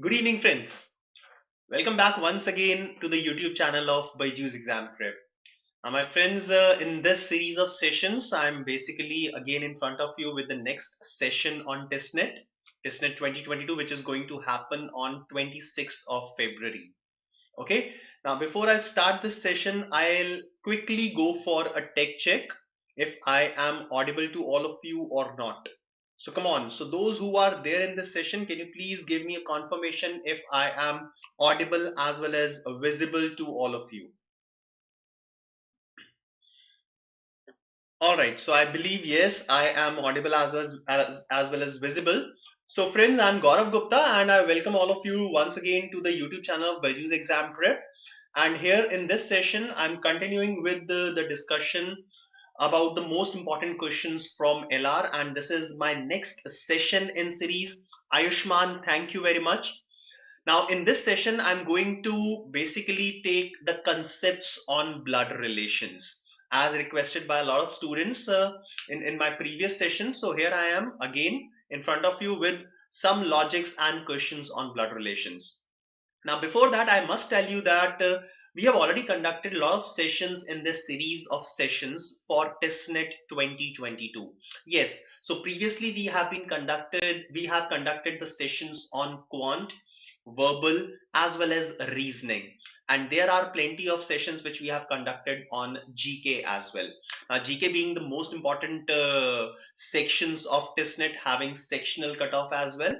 Good evening, friends. Welcome back once again to the YouTube channel of BYJU'S Exam Prep. My friends, in this series of sessions, I'm basically again in front of you with the next session on TISSNET 2022, which is going to happen on 26th of February. Okay. Now, before I start this session, I'll quickly go for a tech check if I am audible to all of you or not. So come on. So those who are there in this session, can you please give me a confirmation if I am audible as well as visible to all of you? All right. So I believe yes, I am audible as well as visible. So friends, I'm Gaurav Gupta and I welcome all of you once again to the YouTube channel of BYJU'S Exam Prep. And here in this session, I'm continuing with the discussion about the most important questions from LR, and this is my next session in series. Ayushman, thank you very much. Now, in this session, I'm going to basically take the concepts on blood relations as requested by a lot of students in my previous session. So here I am again in front of you with some logics and questions on blood relations. Now, before that, I must tell you that we have already conducted a lot of sessions in this series of sessions for TISSNET 2022. Yes, so previously we have conducted the sessions on quant, verbal, as well as reasoning. And there are plenty of sessions which we have conducted on GK as well. GK being the most important sections of TISSNET, having sectional cutoff as well.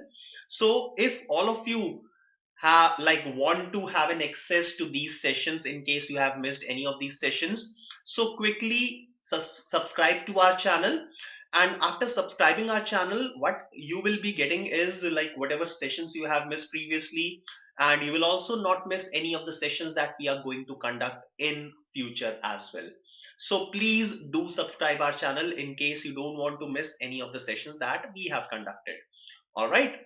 So if all of you want to have an access to these sessions in case you have missed any of these sessions, so quickly subscribe to our channel. And after subscribing our channel, what you will be getting is like whatever sessions you have missed previously, and you will also not miss any of the sessions that we are going to conduct in future as well. So please do subscribe our channel in case you don't want to miss any of the sessions that we have conducted. All right.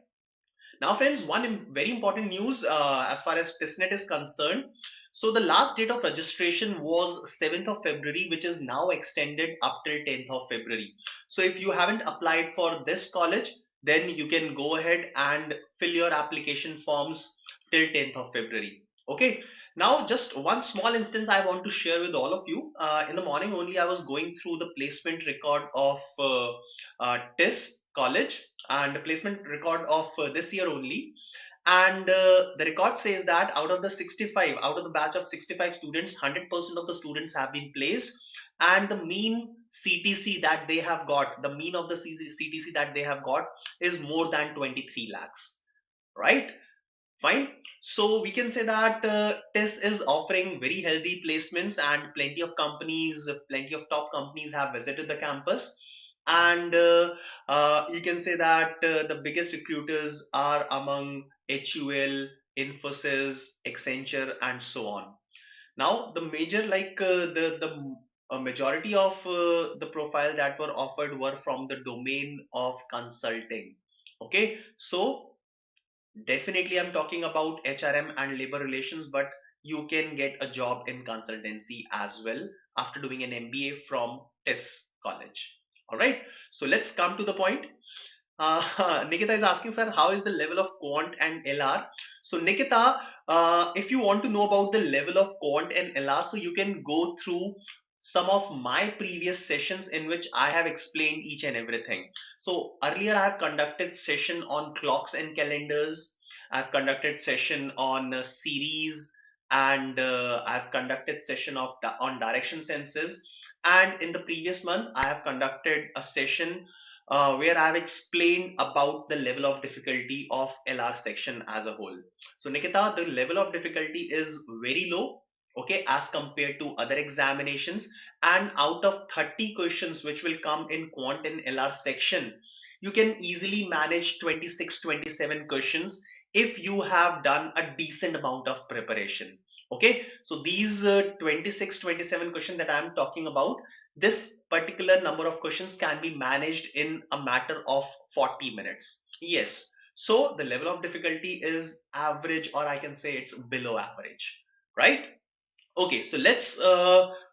Now, friends, one very important news as far as TISSNET is concerned. So the last date of registration was 7th of February, which is now extended up till 10th of February. So if you haven't applied for this college, then you can go ahead and fill your application forms till 10th of February. Okay. Now, just one small instance I want to share with all of you. In the morning only, I was going through the placement record of TISS college and placement record of this year only. And the record says that out of the batch of 65 students, 100% of the students have been placed, and the mean CTC that they have got, the mean of the CTC that they have got is more than 23 lakhs, right? Fine. So we can say that TISS is offering very healthy placements, and plenty of top companies have visited the campus. And you can say that the biggest recruiters are among HUL, Infosys, Accenture, and so on. Now, the major, the majority of the profile that were offered were from the domain of consulting. Okay, so definitely, I'm talking about HRM and labor relations, but you can get a job in consultancy as well after doing an MBA from TISS college. All right, so let's come to the point. Nikita is asking, sir, how is the level of Quant and LR? So, Nikita, if you want to know about the level of Quant and LR, so you can go through some of my previous sessions in which I have explained each and everything. So earlier I have conducted session on clocks and calendars. I've conducted session on series, and I've conducted session on direction senses. And in the previous month, I have conducted a session where I've explained about the level of difficulty of LR section as a whole. So Nikita, the level of difficulty is very low, okay, as compared to other examinations. And out of 30 questions which will come in Quant and LR section, you can easily manage 26, 27 questions if you have done a decent amount of preparation. Okay, so these 26, 27 questions that I'm talking about, this particular number of questions can be managed in a matter of 40 minutes. Yes, so the level of difficulty is average, or I can say it's below average, right? Okay, so let's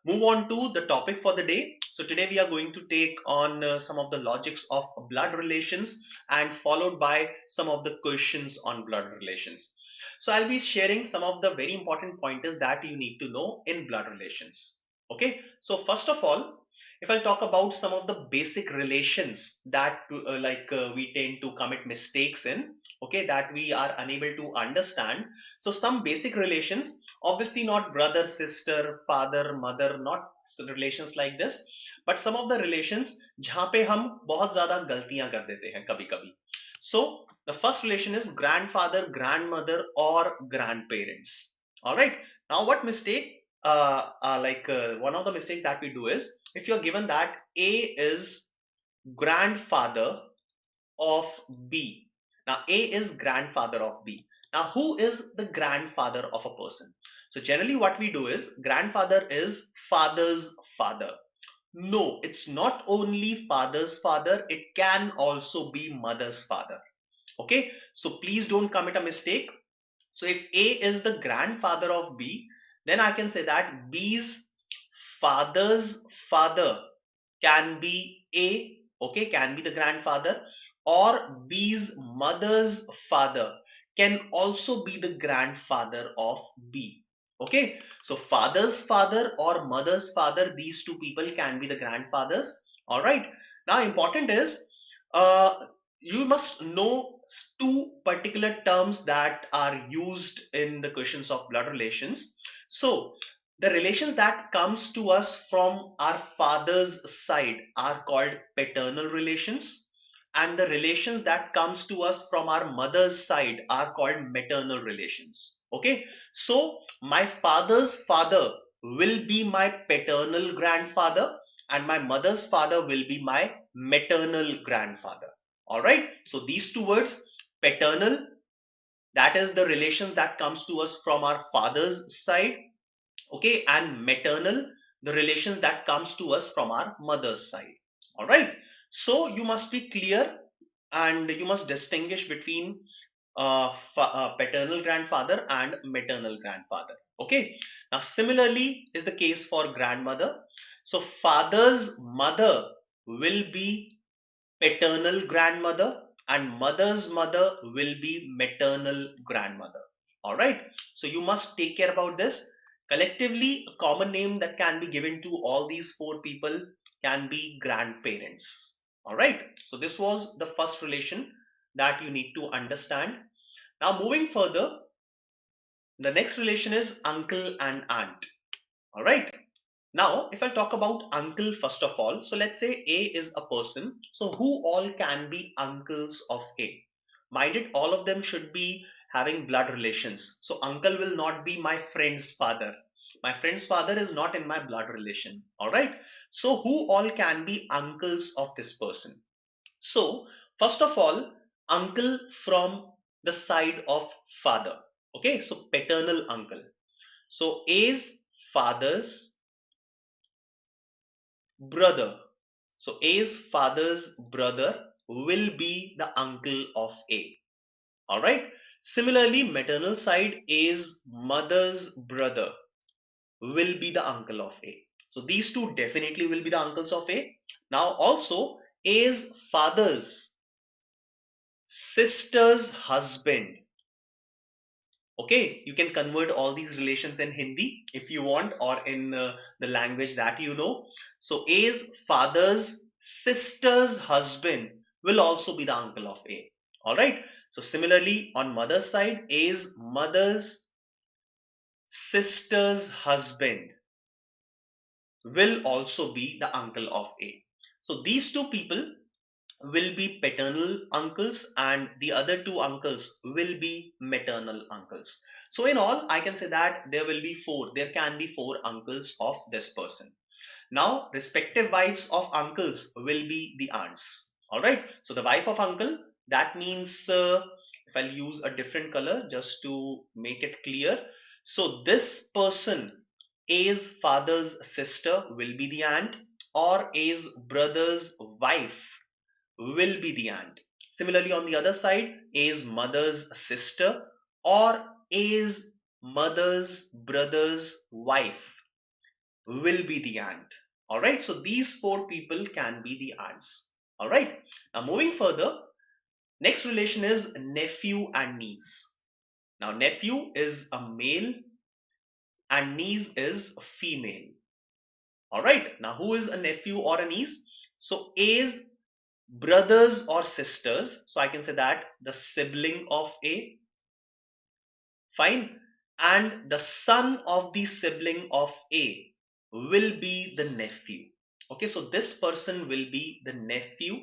move on to the topic for the day. So today we are going to take on some of the logics of blood relations and followed by some of the questions on blood relations. So I'll be sharing some of the very important pointers that you need to know in blood relations. Okay, so first of all, if I talk about some of the basic relations that we tend to commit mistakes in, okay, that we are unable to understand. So some basic relations, obviously not brother sister father mother, not relations like this, but some of the relations जहाँ पे हम बहुत ज्यादा गलतियां कर देते हैं कभी कभी. So the first relation is grandfather, grandmother, or grandparents. All right, now what mistake one of the mistakes that we do is, if you're given that A is grandfather of B. Now, A is grandfather of B. Now, who is the grandfather of a person? So, generally, what we do is grandfather is father's father. No, it's not only father's father, it can also be mother's father. Okay, so please don't commit a mistake. So, if A is the grandfather of B, then I can say that B's father's father can be A, okay, can be the grandfather, or B's mother's father can also be the grandfather of B. Okay, so father's father or mother's father, these two people can be the grandfathers. All right, now important is uh, you must know two particular terms that are used in the questions of blood relations. So the relations that comes to us from our father's side are called paternal relations, and the relations that comes to us from our mother's side are called maternal relations. Okay, so my father's father will be my paternal grandfather and my mother's father will be my maternal grandfather. All right, so these two words, paternal, that is the relation that comes to us from our father's side, okay, and maternal, the relation that comes to us from our mother's side. All right, so you must be clear and you must distinguish between paternal grandfather and maternal grandfather. Okay, now similarly is the case for grandmother. So father's mother will be paternal grandmother and mother's mother will be maternal grandmother. All right, so you must take care about this. Collectively, a common name that can be given to all these four people can be grandparents. All right, so this was the first relation that you need to understand. Now moving further, the next relation is uncle and aunt. All right, now, if I talk about uncle first of all, so let's say A is a person. So who all can be uncles of A? Mind it, all of them should be having blood relations. So uncle will not be my friend's father. My friend's father is not in my blood relation. All right. So who all can be uncles of this person? So first of all, uncle from the side of father. Okay. So paternal uncle. So A's father's brother. So A's father's brother will be the uncle of A. All right. Similarly, maternal side, A's mother's brother will be the uncle of A. So these two definitely will be the uncles of A. Now also A's father's sister's husband. Okay, you can convert all these relations in Hindi if you want, or in the language that you know. So A's father's sister's husband will also be the uncle of A. All right. So similarly, on mother's side, A's mother's sister's husband will also be the uncle of A. So these two people will be paternal uncles and the other two uncles will be maternal uncles. So in all, I can say that there can be four uncles of this person. Now, respective wives of uncles will be the aunts. All right. So the wife of uncle, that means if I'll use a different color just to make it clear. So this person, A's father's sister will be the aunt, or A's brother's wife will be the aunt. Similarly, on the other side, A's mother's sister or A's mother's brother's wife will be the aunt. All right. So these four people can be the aunts. All right. Now moving further, next relation is nephew and niece. Now nephew is a male and niece is female. All right. Now who is a nephew or a niece? So A's brothers or sisters. So I can say that the sibling of A. Fine. And the son of the sibling of A will be the nephew. Okay, so this person will be the nephew.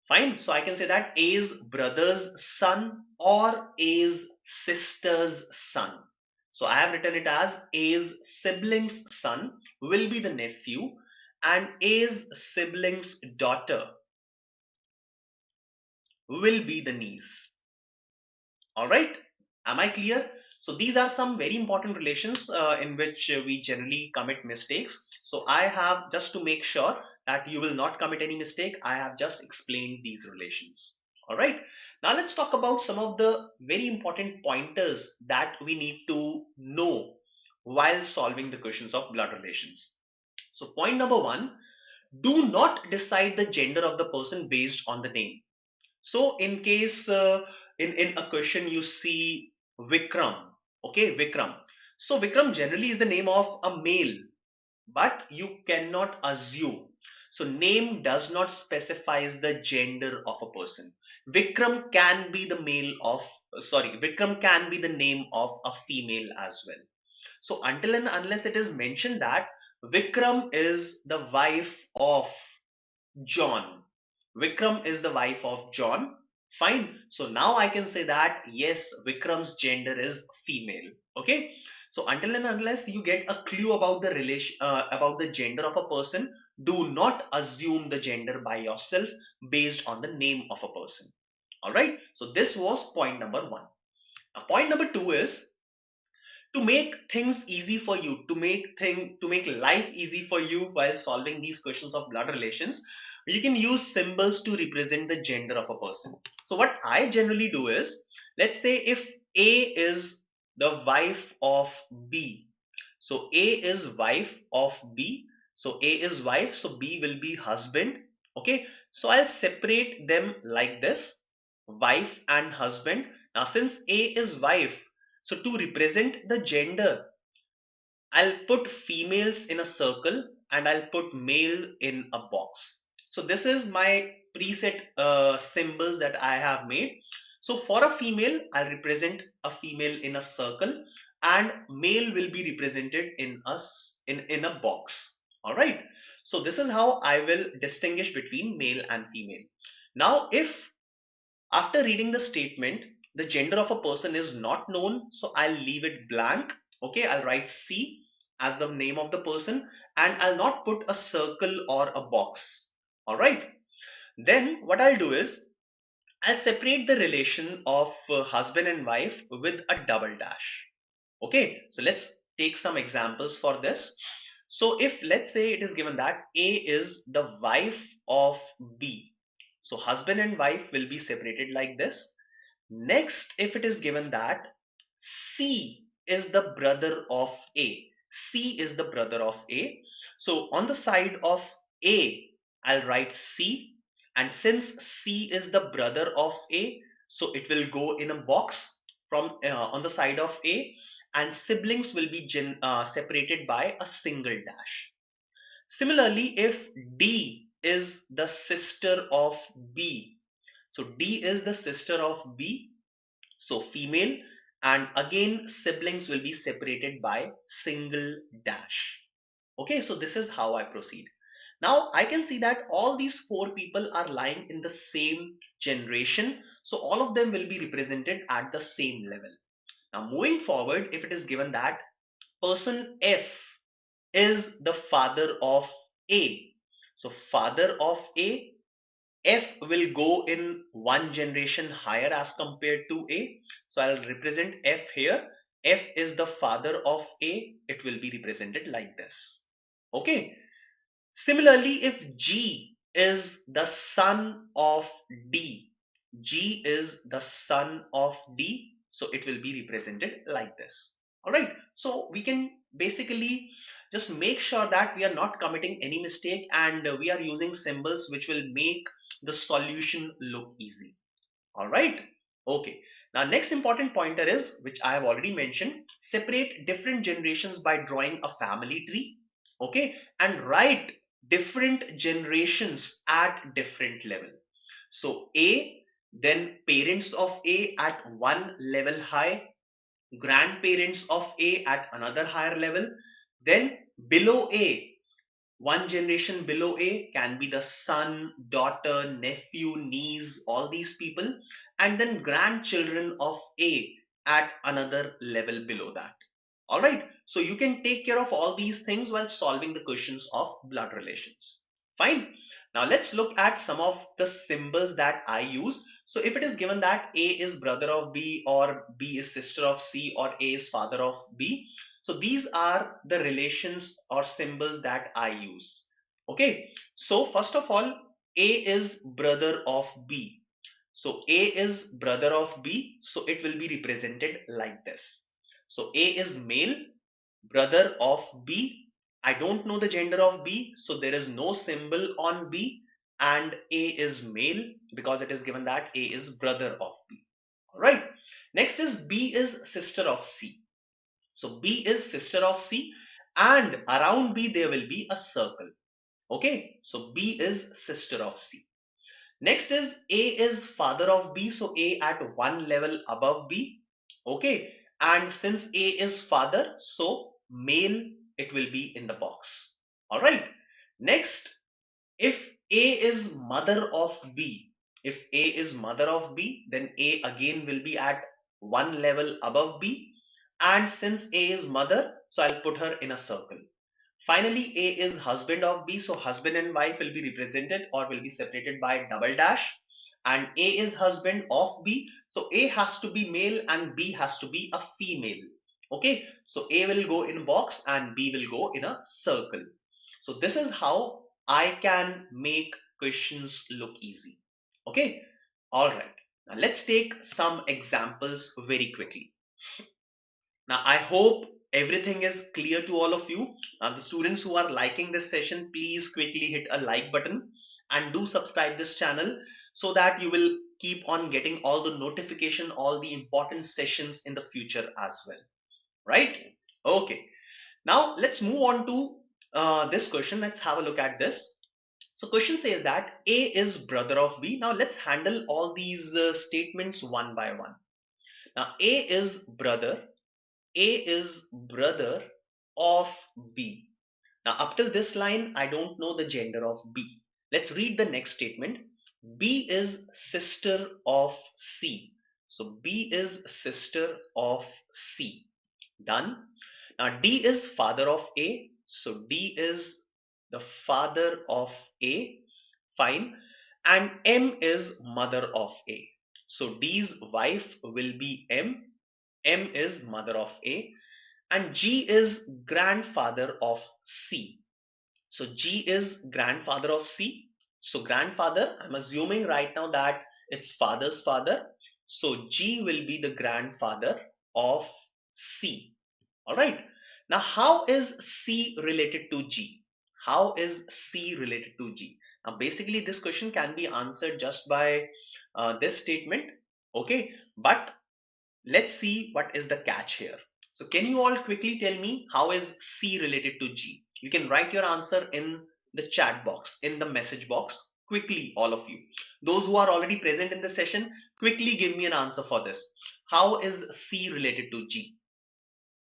Fine. So I can say that A's brother's son or A's sister's son. So I have written it as A's sibling's son will be the nephew and A's sibling's daughter will be the niece. All right. Am I clear? So these are some very important relations in which we generally commit mistakes. So I have, just to make sure that you will not commit any mistake, I have just explained these relations. All right. Now let's talk about some of the very important pointers that we need to know while solving the questions of blood relations. So point number one, do not decide the gender of the person based on the name. So in case in a question you see Vikram, okay, Vikram. So Vikram generally is the name of a male, but you cannot assume. So name does not specifies the gender of a person. Vikram can be the male of, sorry, Vikram can be the name of a female as well. So until and unless it is mentioned that Vikram is the wife of John. Vikram is the wife of John. Fine. So now I can say that yes, Vikram's gender is female. Okay. So until and unless you get a clue about the relation, about the gender of a person, do not assume the gender by yourself based on the name of a person. All right. So this was point number one. Now, point number two is to make things easy for you, to make life easy for you while solving these questions of blood relations, you can use symbols to represent the gender of a person. So what I generally do is, let's say if A is the wife of B, so A is wife of B, so A is wife, so B will be husband. Okay, so I'll separate them like this, wife and husband. Now since A is wife, so to represent the gender, I'll put females in a circle and I'll put male in a box. So this is my preset symbols that I have made. So for a female, I'll represent a female in a circle and male will be represented in in a box. All right. So this is how I will distinguish between male and female. Now, if after reading the statement, the gender of a person is not known, so I'll leave it blank. Okay, I'll write C as the name of the person and I'll not put a circle or a box. All right. Then what I'll do is I'll separate the relation of husband and wife with a double dash. Okay, so let's take some examples for this. So if let's say it is given that A is the wife of B, so husband and wife will be separated like this. Next, if it is given that C is the brother of A, C is the brother of A. So on the side of A, I'll write C. And since C is the brother of A, so it will go in a box from on the side of A, and siblings will be separated by a single dash. Similarly, if D is the sister of B, so D is the sister of B, so female, and again siblings will be separated by single dash. Okay, so this is how I proceed. Now I can see that all these four people are lying in the same generation, so all of them will be represented at the same level. Now moving forward, if it is given that person F is the father of A, so father of A, F will go in one generation higher as compared to A. So I'll represent F here. F is the father of A. It will be represented like this. Okay. Similarly, if G is the son of D, G is the son of D. So it will be represented like this. All right. So we can basically just make sure that we are not committing any mistake, and we are using symbols which will make the solution look easy. All right. Okay. Now, next important pointer is, which I have already mentioned, separate different generations by drawing a family tree. Okay. And write different generations at different level. So A, then parents of A at one level high, grandparents of A at another higher level, then below A, one generation below A can be the son, daughter, nephew, niece, all these people, and then grandchildren of A at another level below that. All right. So you can take care of all these things while solving the questions of blood relations. Fine. Now let's look at some of the symbols that I use. So if it is given that A is brother of B, or B is sister of C, or A is father of B, so these are the relations or symbols that I use. Okay. So first of all, A is brother of B. So A is brother of B. So it will be represented like this. So A is male, brother of B. I don't know the gender of B, so there is no symbol on B, and A is male because it is given that A is brother of B. All right. Next is B is sister of C. So B is sister of C, and around B there will be a circle. Okay. So B is sister of C. Next is A is father of B. So A at one level above B. Okay. And since A is father, so male, it will be in the box. All right. Next, if A is mother of B, if A is mother of B, then A again will be at one level above B. And since A is mother, so I'll put her in a circle. Finally, A is husband of B, so husband and wife will be represented or will be separated by double dash. And A is husband of B, so A has to be male and B has to be a female. Okay, so A will go in a box and B will go in a circle. So this is how I can make questions look easy. Okay, all right. Now let's take some examples very quickly. Now, I hope everything is clear to all of you. The students who are liking this session, please quickly hit a like button and do subscribe this channel so that you will keep on getting all the notification, all the important sessions in the future as well. Right? Okay. Now, let's move on to this question. Let's have a look at this. So question says that A is brother of B. Now, let's handle all these statements one by one. Now, A is brother. A is brother of B. Now, up till this line, I don't know the gender of B. Let's read the next statement. B is sister of C. So, B is sister of C. Done. Now, D is father of A. So, D is the father of A. Fine. And M is mother of A. So, D's wife will be M. M is mother of A, and G is grandfather of C. So G is grandfather of C. So grandfather, I'm assuming right now that it's father's father. So G will be the grandfather of C. All right. Now, how is C related to G? How is C related to G? Now, basically, this question can be answered just by this statement. Okay. But let's see what is the catch here. So can you all quickly tell me how is C related to G? You can write your answer in the chat box, in the message box, quickly, all of you. Those who are already present in the session, quickly give me an answer for this. How is C related to G?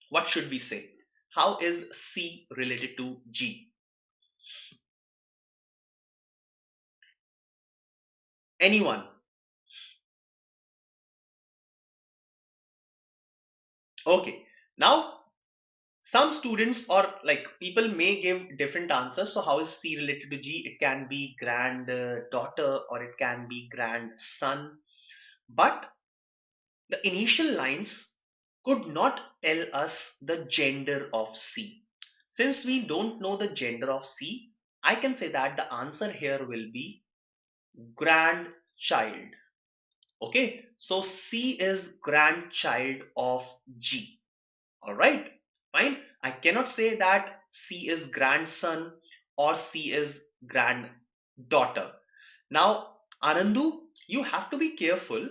What should we say? How is C related to G? Anyone? Okay. Now, some students or like people may give different answers. So how is C related to G? It can be granddaughter or it can be grandson. But the initial lines could not tell us the gender of C. Since we don't know the gender of C, I can say that the answer here will be grandchild. Okay, so C is grandchild of G. All right, fine. I cannot say that C is grandson or C is granddaughter. Now, Anandu, you have to be careful.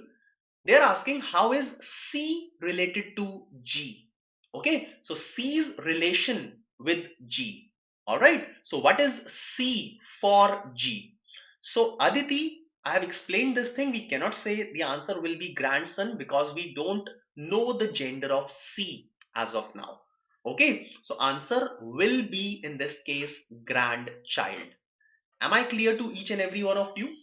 They're asking how is C related to G? Okay, so C's relation with G. All right, so what is C for G? So Aditi, I have explained this thing. We cannot say the answer will be grandson because we don't know the gender of C as of now. Okay, so answer will be in this case grandchild. Am I clear to each and every one of you?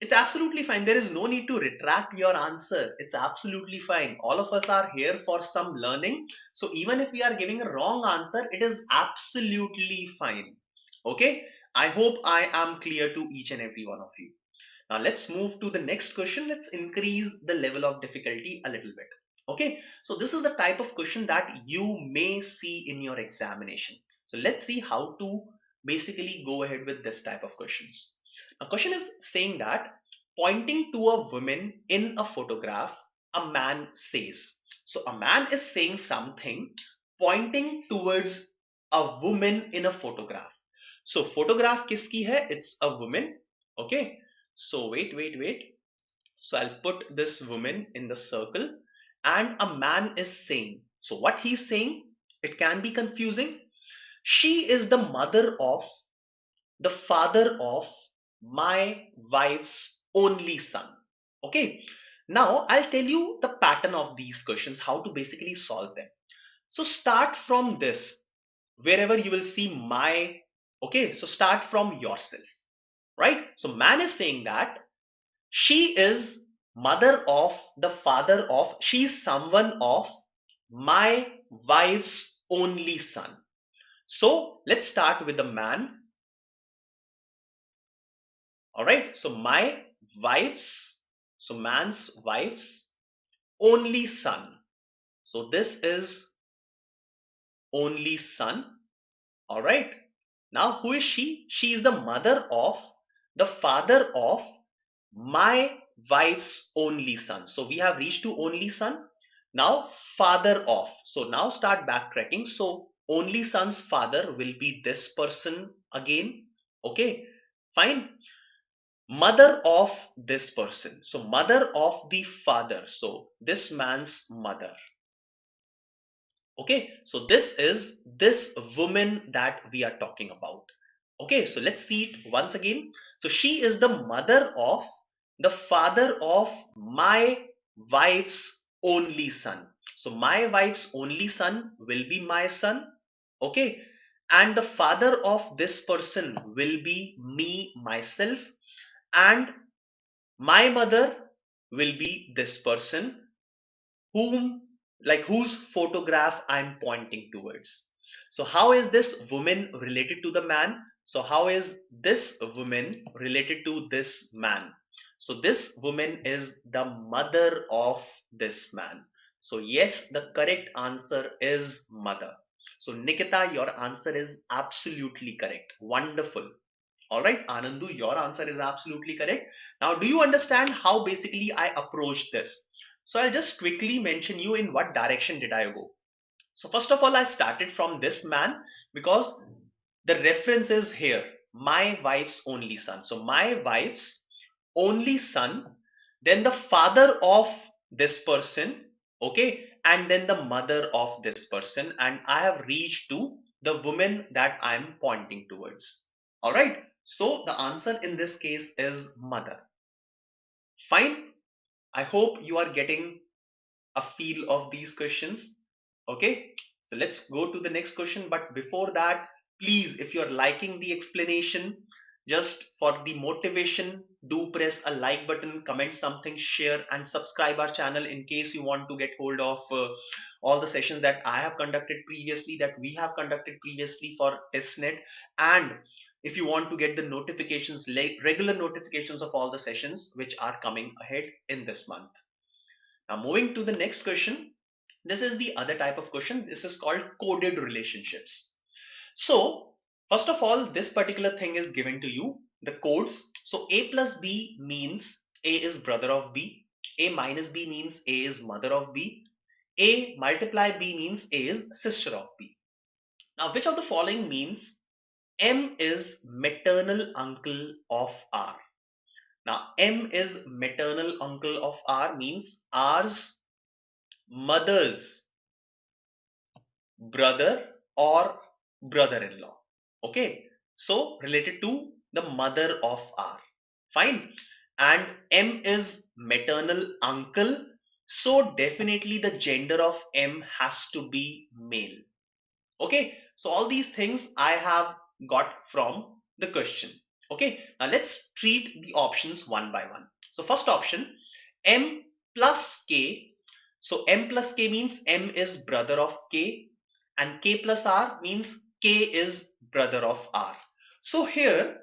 It's absolutely fine. There is no need to retract your answer. It's absolutely fine. All of us are here for some learning. So even if we are giving a wrong answer, it is absolutely fine. Okay. I hope I am clear to each and every one of you. Now let's move to the next question. Let's increase the level of difficulty a little bit. Okay. So this is the type of question that you may see in your examination. So let's see how to basically go ahead with this type of questions. A question is saying that pointing to a woman in a photograph, a man says. So a man is saying something pointing towards a woman in a photograph. So photograph kiski hai? It's a woman. Okay. So wait. So I'll put this woman in the circle and a man is saying. So what he's saying, it can be confusing. She is the mother of the father of my wife's only son. Okay. Now I'll tell you the pattern of these questions, how to basically solve them. So start from this, wherever you will see my, okay. So start from yourself, right? So man is saying that she is mother of the father of, she's someone of my wife's only son. So let's start with the man. All right. So my wife's, so man's wife's only son. So this is only son. All right. Now who is she? She is the mother of the father of my wife's only son. So we have reached to only son. Now father of. So now start backtracking. So only son's father will be this person again. Okay. Fine. Mother of this person. So mother of the father. So this man's mother. Okay. So this is this woman that we are talking about. Okay. So let's see it once again. So she is the mother of the father of my wife's only son. So my wife's only son will be my son. Okay. And the father of this person will be me, myself. And my mother will be this person whom, like whose photograph I'm pointing towards. So how is this woman related to the man? So how is this woman related to this man? So this woman is the mother of this man. So yes, the correct answer is mother. So Nikita, your answer is absolutely correct. Wonderful. All right, Anandu, your answer is absolutely correct. Now, do you understand how basically I approached this? So I'll just quickly mention you in what direction did I go. So first of all, I started from this man because the reference is here, my wife's only son. So my wife's only son, then the father of this person, okay, and then the mother of this person. And I have reached to the woman that I'm pointing towards. All right. So the answer in this case is mother. Fine. I hope you are getting a feel of these questions. Okay, so let's go to the next question. But before that, please, if you're liking the explanation, just for the motivation, do press a like button, comment something, share, and subscribe our channel in case you want to get hold of all the sessions that I have conducted previously, that we have conducted previously for TISSNET. And if you want to get the notifications, regular notifications of all the sessions which are coming ahead in this month. Now, moving to the next question. This is the other type of question. This is called coded relationships. So, first of all, this particular thing is given to you, the codes. So, A plus B means A is brother of B. A minus B means A is mother of B. A multiply B means A is sister of B. Now, which of the following means M is maternal uncle of R? Now, M is maternal uncle of R means R's mother's brother or brother-in-law. Okay, so related to the mother of R. Fine. And M is maternal uncle. So definitely the gender of M has to be male. Okay, so all these things I have got from the question. Okay, now let's treat the options one by one. So first option, M plus K. So M plus K means M is brother of K, and K plus R means K is brother of R. So here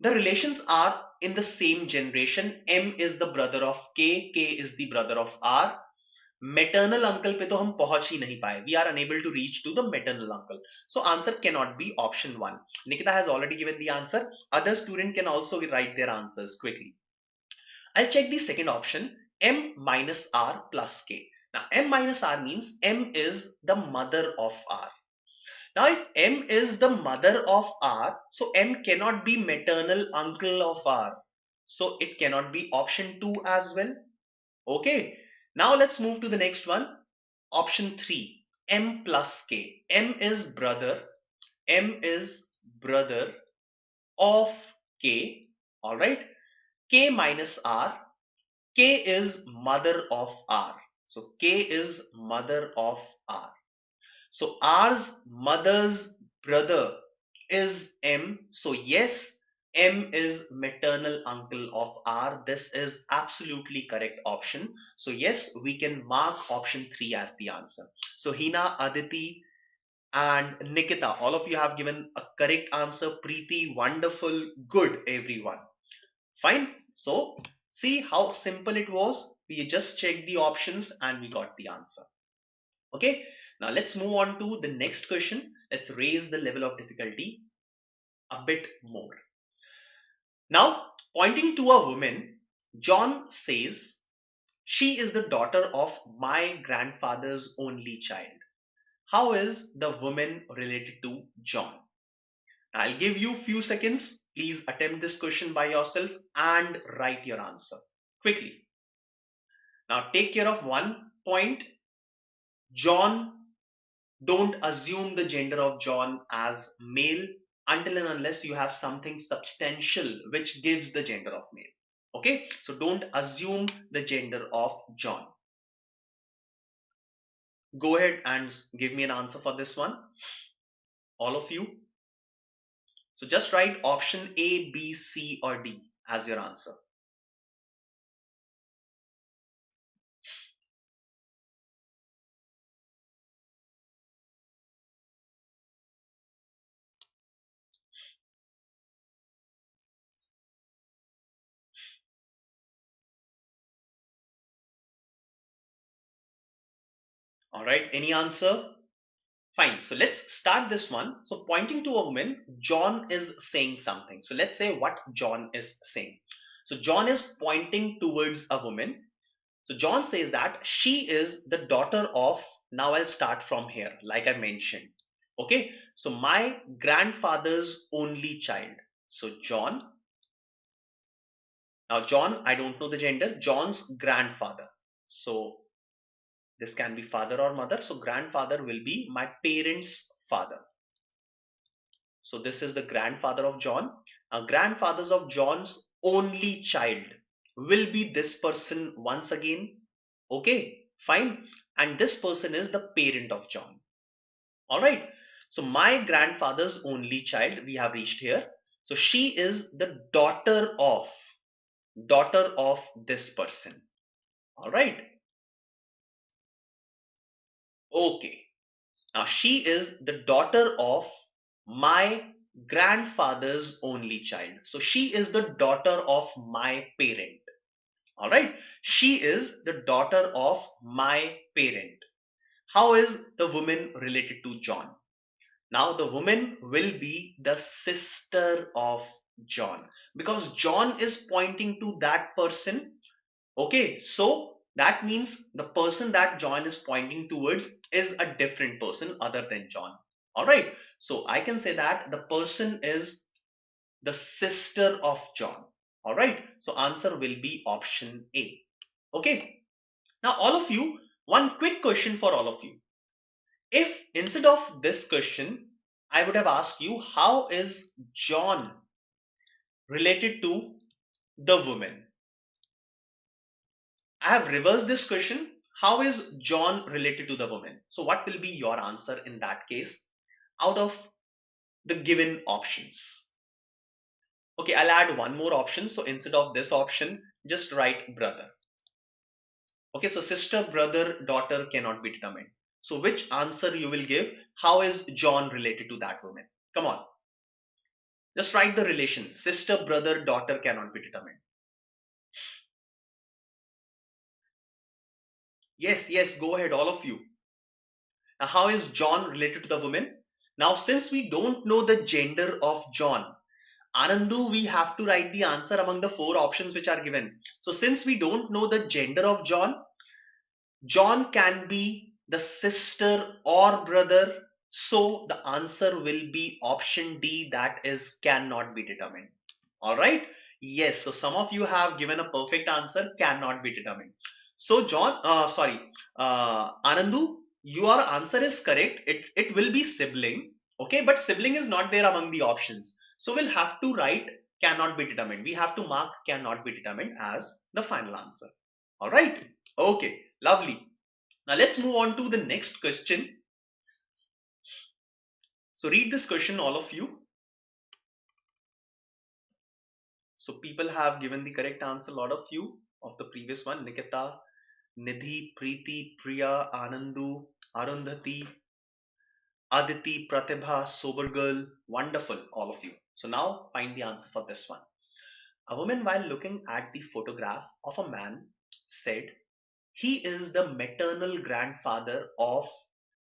the relations are in the same generation. M is the brother of K, K is the brother of R. Maternal uncle पे तो हम पहुंच ही नहीं पाए. We are unable to reach to the maternal uncle. So answer cannot be option 1. Nikita has already given the answer. Other student can also write their answers quickly. I'll check the second option, M minus R plus K. Now M minus R means M is the mother of R. Now if M is the mother of R, so M cannot be maternal uncle of R. So it cannot be option 2 as well. Okay. Now let's move to the next one. Option 3, M plus K. M is brother. M is brother of K. All right. K minus R. K is mother of R. So K is mother of R. So R's mother's brother is M. So yes, M is maternal uncle of R. This is absolutely correct option. So yes, we can mark option 3 as the answer. So Hina, Aditi and Nikita, all of you have given a correct answer. Preeti, wonderful, good everyone. Fine. So see how simple it was. We just checked the options and we got the answer. Okay. Now let's move on to the next question. Let's raise the level of difficulty a bit more. Now, pointing to a woman, John says, she is the daughter of my grandfather's only child. How is the woman related to John? I'll give you few seconds. Please attempt this question by yourself and write your answer quickly. Now take care of one point. John, don't assume the gender of John as male until and unless you have something substantial which gives the gender of male. Okay, so don't assume the gender of John. Go ahead and give me an answer for this one, all of you. So just write option A, B, C, or D as your answer. All right, any answer? Fine. So let's start this one. So pointing to a woman, John is saying something. So let's say what John is saying. So John is pointing towards a woman. So John says that she is the daughter of, now I'll start from here, like I mentioned. Okay. So my grandfather's only child. So John, now John, I don't know the gender, John's grandfather. So this can be father or mother. So grandfather will be my parents' father. So this is the grandfather of John. Now grandfathers of John's only child will be this person once again. Okay, fine. And this person is the parent of John. All right. So my grandfather's only child, we have reached here. So she is the daughter of this person. All right. Okay. Now she is the daughter of my grandfather's only child. So she is the daughter of my parent. All right. She is the daughter of my parent. How is the woman related to John? Now the woman will be the sister of John, because John is pointing to that person. Okay, so that means the person that John is pointing towards is a different person other than John. All right, so I can say that the person is the sister of John. All right, so answer will be option A. Okay, now all of you, one quick question for all of you. If instead of this question, I would have asked you, how is John related to the woman? I have reversed this question. How is John related to the woman? So what will be your answer in that case out of the given options? Okay, I'll add one more option. So instead of this option, just write brother. Okay, so sister, brother, daughter cannot be determined. So which answer you will give? How is John related to that woman? Come on, just write the relation. Sister, brother, daughter cannot be determined. Yes, yes, go ahead, all of you. Now, how is John related to the woman? Now, since we don't know the gender of John, Anandu, we have to write the answer among the four options which are given. So, since we don't know the gender of John, John can be the sister or brother. So, the answer will be option D, that is cannot be determined. All right. Yes. So, some of you have given a perfect answer, cannot be determined. So, Anandu, your answer is correct. It will be sibling. Okay. But sibling is not there among the options. So, we'll have to write cannot be determined. We have to mark cannot be determined as the final answer. All right. Okay. Lovely. Now, let's move on to the next question. So, read this question, all of you. So, people have given the correct answer, a lot of you of the previous one. Nikita, Nidhi, Preeti, Priya, Anandu, Arundhati, Aditi, Pratibha, Sober Girl. Wonderful, all of you. So now find the answer for this one. A woman, while looking at the photograph of a man, said, "He is the maternal grandfather of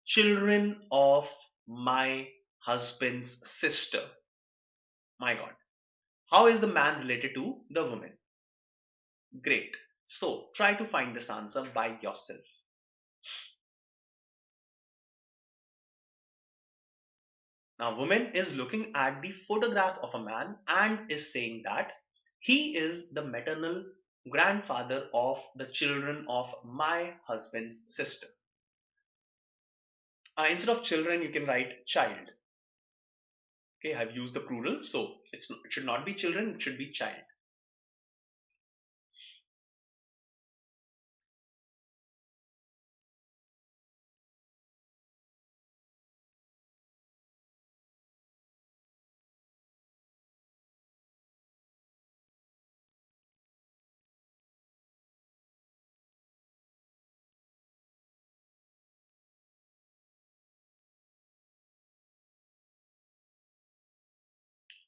children of my husband's sister." My God. How is the man related to the woman? Great. So try to find this answer by yourself. Now, woman is looking at the photograph of a man and is saying that he is the maternal grandfather of the children of my husband's sister. Instead of children, you can write child. Okay, I've used the plural, so it should not be children, it should be child.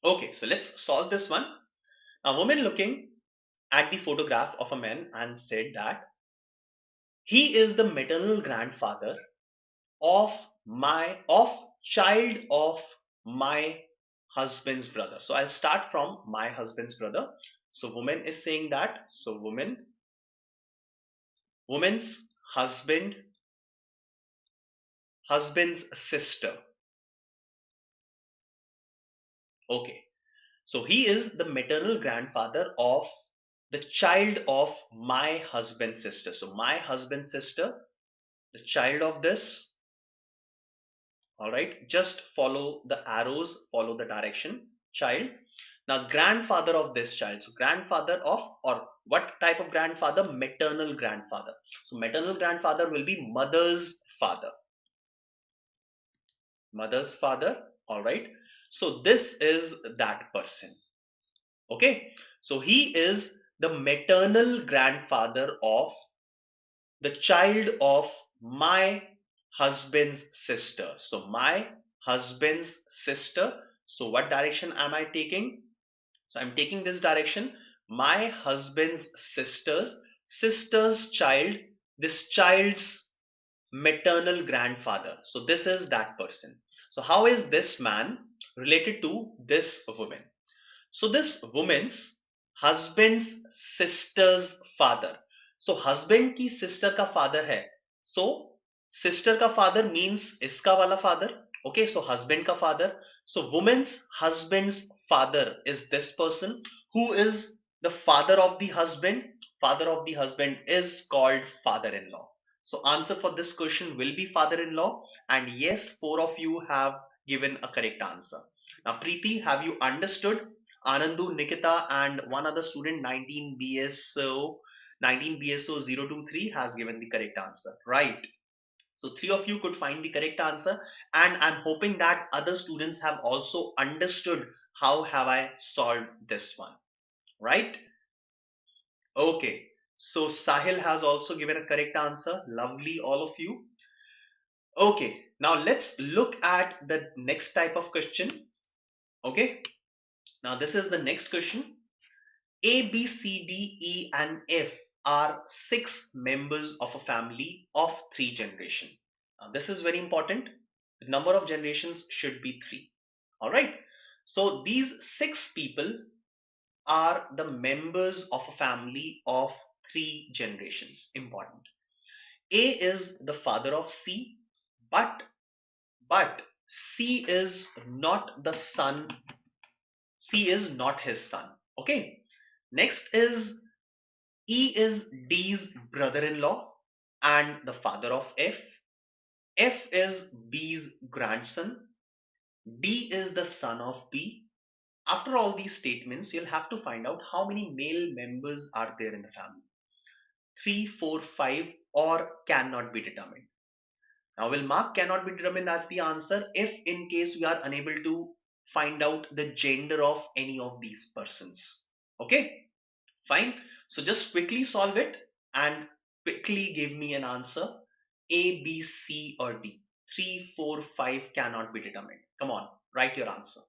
Okay, so let's solve this one. A woman looking at the photograph of a man and said that he is the maternal grandfather of child of my husband's brother. So I'll start from my husband's brother. So woman is saying that. So woman's husband's sister. Okay. So he is the maternal grandfather of the child of my husband's sister. So my husband's sister, the child of this. All right, just follow the arrows, follow the direction, child. Now, grandfather of this child. So, grandfather of, or what type of grandfather? Maternal grandfather. So, maternal grandfather will be mother's father. Mother's father. All right. So, this is that person. Okay. So, he is the maternal grandfather of the child of my husband's sister. So my husband's sister. So what direction am I taking? So I'm taking this direction. My husband's sister's child, this child's maternal grandfather. So this is that person. So how is this man related to this woman? So this woman's husband's sister's father. So husband की sister का father है. So sister का father means इसका वाला father. Okay, so husband का father. So woman's husband's father is this person. Who is the father of the husband? Father of the husband is called father-in-law. So answer for this question will be father-in-law. And yes, 4 of you have given a correct answer. Now, Preeti, have you understood? Anandu, Nikita, and one other student, 19BSO 023, has given the correct answer. Right. So 3 of you could find the correct answer, and I'm hoping that other students have also understood how have I solved this one. Right? Okay. So Sahil has also given a correct answer. Lovely, all of you. Okay. Now let's look at the next type of question. Okay. Now this is the next question. A, B, C, D, E, and F are 6 members of a family of 3 generations. Now, this is very important. The number of generations should be 3. All right. So these 6 people are the members of a family of 3 generations. Important. A is the father of C, but C is not the son. C is not his son. Okay. Next is E is D's brother-in-law and the father of F. F is B's grandson. D is the son of B. After all these statements, you'll have to find out how many male members are there in the family. 3, 4, 5, or cannot be determined. Now, we'll mark cannot be determined as the answer if in case we are unable to find out the gender of any of these persons. Okay, fine. So just quickly solve it and quickly give me an answer. A, B, C, or D. 3, 4, 5 cannot be determined. Come on, write your answer.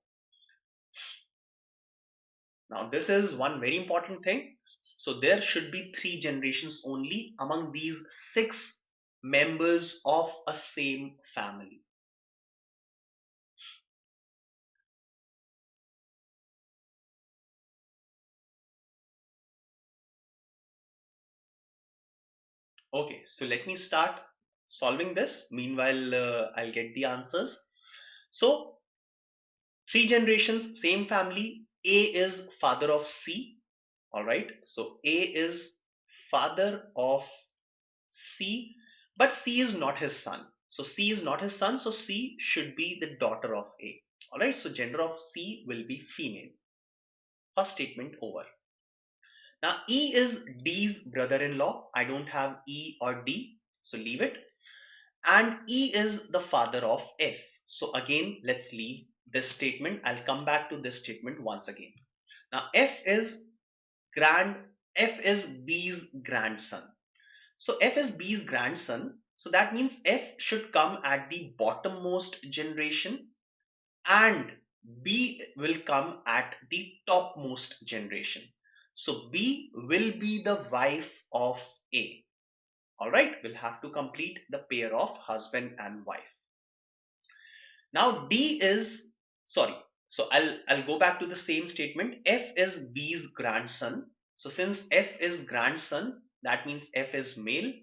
Now, this is one very important thing. So there should be 3 generations only among these 6 members of a same family. Okay, so let me start solving this. Meanwhile, I'll get the answers. So 3 generations, same family. A is father of C. All right. So A is father of C, but C is not his son. So C is not his son. So C should be the daughter of A. All right. So gender of C will be female. First statement over. Now E is D's brother-in-law. I don't have E or D, so leave it. And E is the father of F. So again, let's leave this statement. I'll come back to this statement once again. Now F is B's grandson. So F is B's grandson. So that means F should come at the bottommost generation and B will come at the topmost generation. So B will be the wife of A. All right, we'll have to complete the pair of husband and wife. Now D is, sorry, so I'll go back to the same statement. F is B's grandson. So since F is grandson, that means F is male,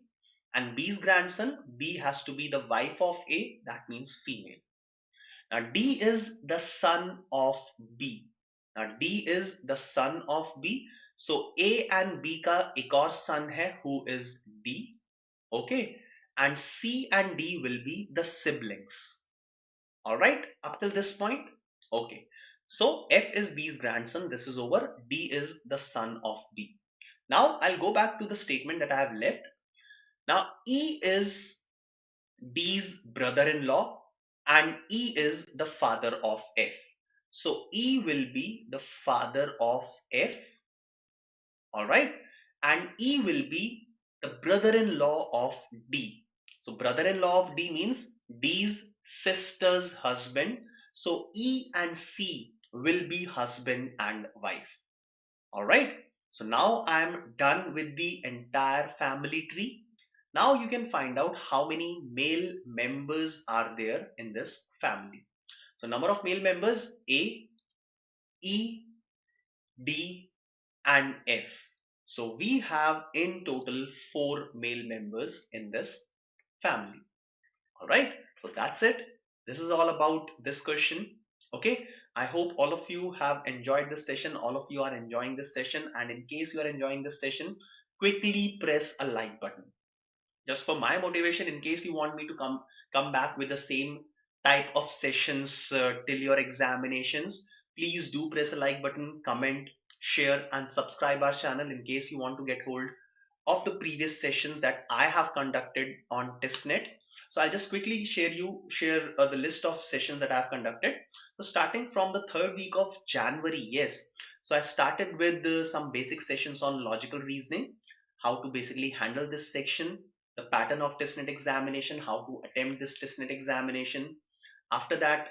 and B's grandson, B has to be the wife of A, that means female. Now D is the son of B. Now D is the son of B. So A and B का एक और son है who is D. Okay. And C and D will be the siblings. All right. Up till this point. Okay. So F is B's grandson. This is over. D is the son of B. Now I'll go back to the statement that I have left. Now E is D's brother-in-law and E is the father of F. So E will be the father of F. All right. And E will be the brother-in-law of D. So brother-in-law of D means D's sister's husband. So E and C will be husband and wife. All right. So now I'm done with the entire family tree. Now you can find out how many male members are there in this family. So number of male members A, E, D, and F. So we have in total 4 male members in this family. All right. So that's it. This is all about this question. Okay. I hope all of you have enjoyed this session. All of you are enjoying this session. And in case you are enjoying this session, quickly press a like button. Just for my motivation, in case you want me to come back with the same type of sessions till your examinations, please do press a like button, comment, share, and subscribe our channel in case you want to get hold of the previous sessions that I have conducted on TISSNET. So I'll just quickly share the list of sessions that I've conducted. So starting from the third week of January, yes. So I started with some basic sessions on logical reasoning, how to basically handle this section, the pattern of TISSNET examination, how to attempt this TISSNET examination. After that,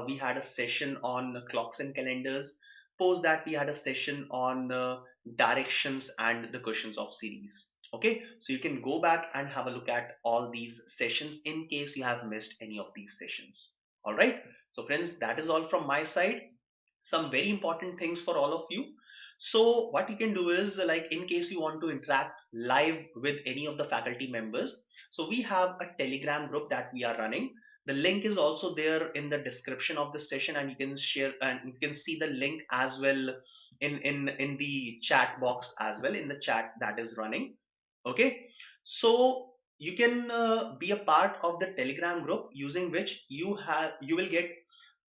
we had a session on clocks and calendars. Post that, we had a session on directions and the questions of series. Okay, so you can go back and have a look at all these sessions in case you have missed any of these sessions. All right, so friends, that is all from my side. Some very important things for all of you. So what you can do is, like, in case you want to interact live with any of the faculty members, so we have a Telegram group that we are running. The link is also there in the description of the session, and you can share and you can see the link as well in the chat box as well, in the chat that is running. Okay, so you can be a part of the Telegram group, using which you will get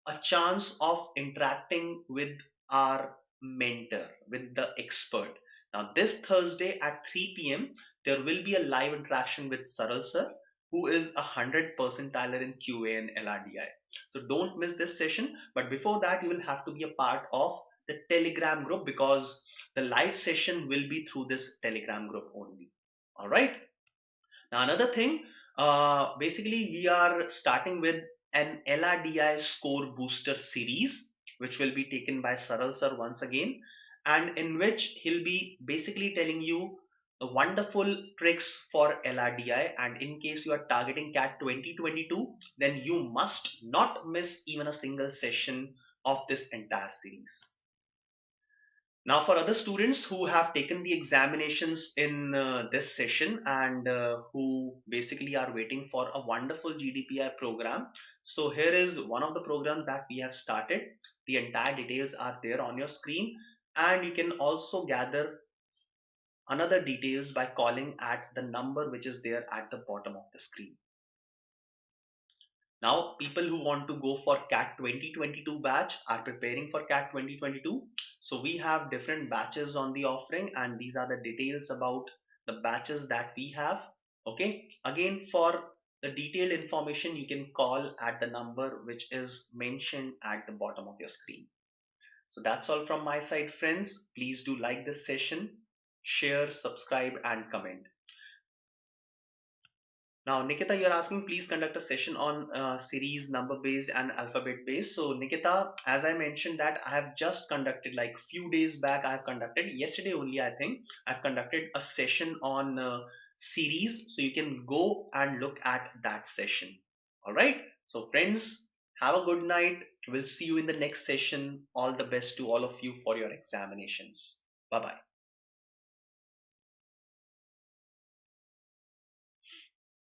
a chance of interacting with our mentor, with the expert. Now, this Thursday at 3 p.m., there will be a live interaction with Saral sir, who is 100 percentiler in QA and LRDI. So don't miss this session. But before that, you will have to be a part of the Telegram group, because the live session will be through this Telegram group only. All right. Now, another thing, basically, we are starting with an LRDI score booster series, which will be taken by Saral sir once again, and in which he'll be basically telling you the wonderful tricks for LRDI. And in case you are targeting CAT 2022, then you must not miss even a single session of this entire series. Now, for other students who have taken the examinations in this session and who basically are waiting for a wonderful GDPI program, so here is one of the programs that we have started. The entire details are there on your screen, and you can also gather another details by calling at the number which is there at the bottom of the screen. Now, people who want to go for CAT 2022 batch are preparing for CAT 2022. So we have different batches on the offering, and these are the details about the batches that we have. Okay. Again, for the detailed information, you can call at the number which is mentioned at the bottom of your screen. So that's all from my side, friends. Please do like this session, share, subscribe, and comment. Now, Nikita, you're asking, please conduct a session on series, number based, and alphabet based. So, Nikita, as I mentioned, that I have just conducted, like few days back, I have conducted yesterday only, I think, I've conducted a session on series. So you can go and look at that session. All right. So, friends, have a good night. We'll see you in the next session. All the best to all of you for your examinations. Bye bye.